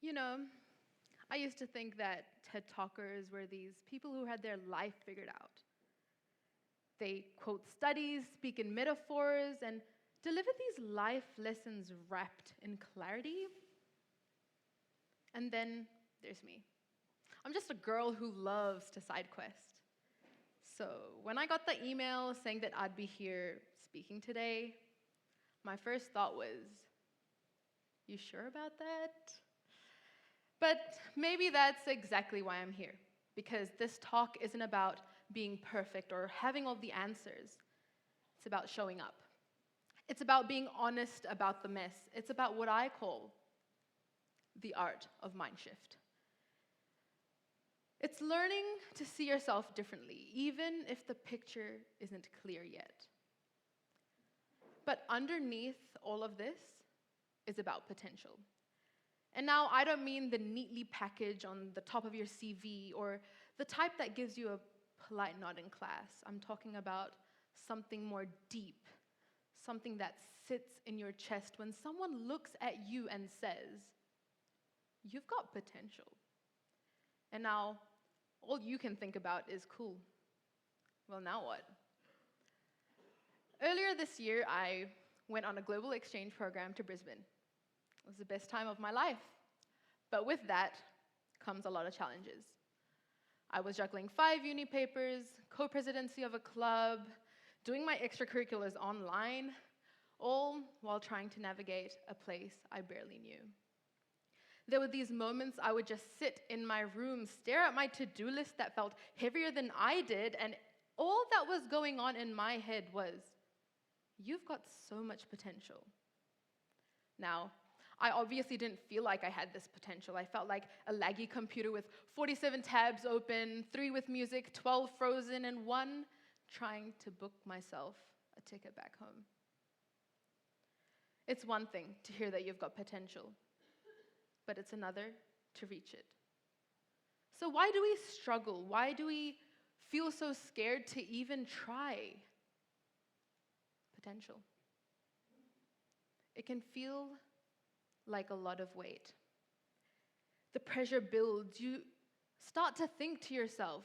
You know, I used to think that TED Talkers were these people who had their life figured out. They quote studies, speak in metaphors, and deliver these life lessons wrapped in clarity. And then there's me. I'm just a girl who loves to side quest. So when I got the email saying that I'd be here speaking today, my first thought was, you sure about that? But maybe that's exactly why I'm here, because this talk isn't about being perfect or having all the answers. It's about showing up. It's about being honest about the mess. It's about what I call the art of Mindshift. It's learning to see yourself differently, even if the picture isn't clear yet. But underneath all of this is about potential. And now I don't mean the neatly packaged on the top of your CV or the type that gives you a polite nod in class. I'm talking about something more deep, something that sits in your chest when someone looks at you and says, "You've got potential." And now all you can think about is, cool. Well, now what? Earlier this year, I went on a global exchange program to Brisbane. It was the best time of my life. But with that comes a lot of challenges. I was juggling 5 uni papers, co-presidency of a club, doing my extracurriculars online, all while trying to navigate a place I barely knew. There were these moments I would just sit in my room, stare at my to-do list that felt heavier than I did, and all that was going on in my head was, you've got so much potential. Now, I obviously didn't feel like I had this potential. I felt like a laggy computer with 47 tabs open, 3 with music, 12 frozen, and 1 trying to book myself a ticket back home. It's one thing to hear that you've got potential, but it's another to reach it. So why do we struggle? Why do we feel so scared to even try? Potential. It can feel like a lot of weight. The pressure builds. You start to think to yourself,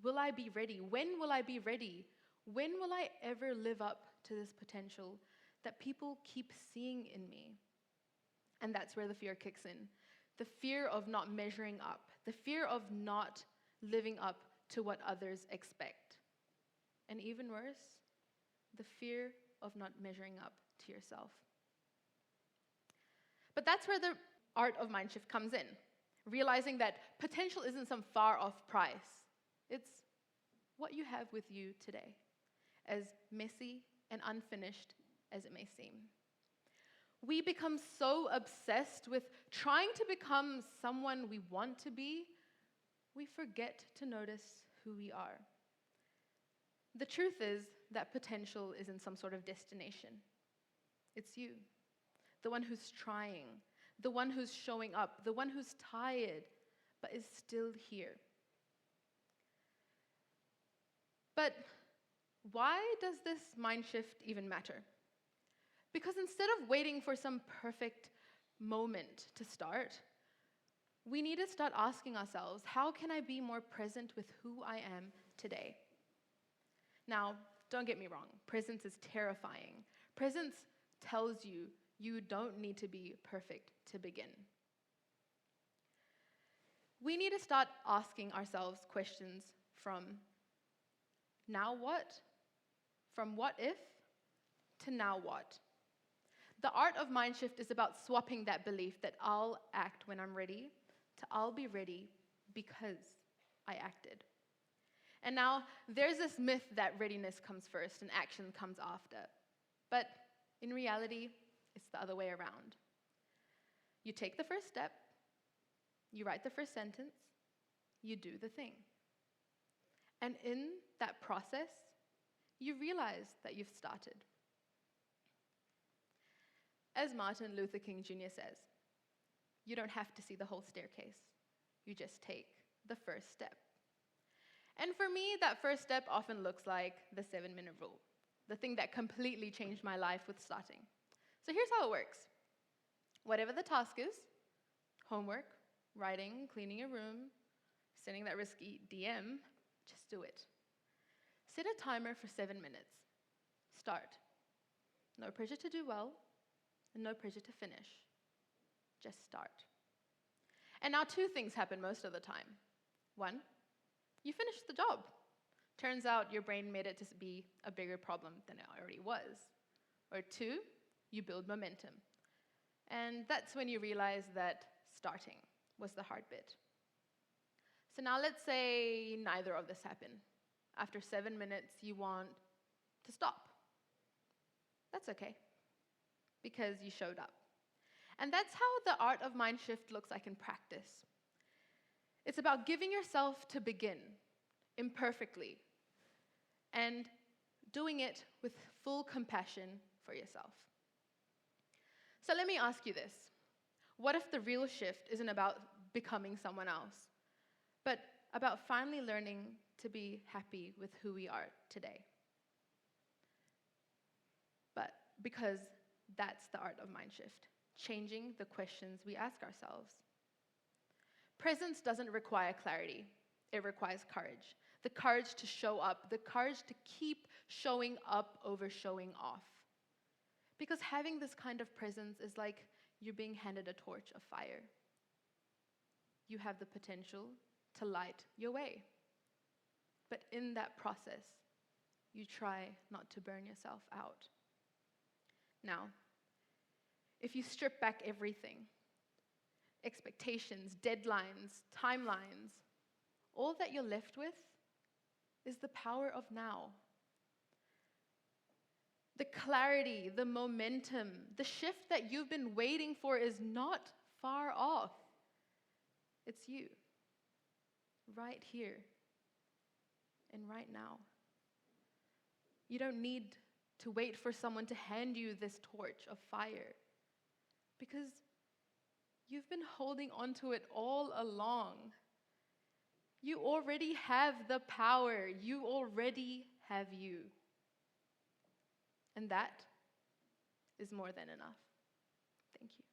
will I be ready? When will I be ready? When will I ever live up to this potential that people keep seeing in me? And that's where the fear kicks in. The fear of not measuring up. The fear of not living up to what others expect. And even worse, the fear of not measuring up to yourself. But that's where the art of Mindshift comes in. Realizing that potential isn't some far-off price. It's what you have with you today, as messy and unfinished as it may seem. We become so obsessed with trying to become someone we want to be, we forget to notice who we are. The truth is that potential isn't some sort of destination. It's you, the one who's trying, the one who's showing up, the one who's tired, but is still here. But why does this mind shift even matter? Because instead of waiting for some perfect moment to start, we need to start asking ourselves, how can I be more present with who I am today? Now, don't get me wrong, presence is terrifying. Presence tells you you don't need to be perfect to begin. We need to start asking ourselves questions from now what? From what if to now what? The art of Mindshift is about swapping that belief that I'll act when I'm ready to I'll be ready because I acted. And now, there's this myth that readiness comes first and action comes after. But in reality, it's the other way around. You take the first step, you write the first sentence, you do the thing. And in that process, you realize that you've started. As Martin Luther King Jr. says, you don't have to see the whole staircase. You just take the first step. And for me, that first step often looks like the 7-minute rule, the thing that completely changed my life with starting. So here's how it works. Whatever the task is, Homework, writing, cleaning your room, sending that risky DM, just do it. Set a timer for 7 minutes. Start. No pressure to do well, and no pressure to finish. Just start. And now 2 things happen most of the time. 1, you finish the job. Turns out your brain made it to be a bigger problem than it already was. Or 2, you build momentum. And that's when you realize that starting was the hard bit. So now let's say neither of this happened. After 7 minutes, you want to stop. That's okay, because you showed up. And that's how the art of Mindshift looks like in practice. It's about giving yourself to begin, imperfectly, and doing it with full compassion for yourself. So let me ask you this. What if the real shift isn't about becoming someone else, but about finally learning to be happy with who we are today? But because that's the art of Mindshift, changing the questions we ask ourselves. Presence doesn't require clarity. It requires courage. The courage to show up, the courage to keep showing up over showing off. Because having this kind of presence is like you're being handed a torch of fire. You have the potential to light your way. But in that process, you try not to burn yourself out. Now, if you strip back everything, expectations, deadlines, timelines, all that you're left with is the power of now. The clarity, the momentum, the shift that you've been waiting for is not far off. It's you, right here and right now. You don't need to wait for someone to hand you this torch of fire, because you've been holding onto it all along. You already have the power. You already have you. And that is more than enough. Thank you.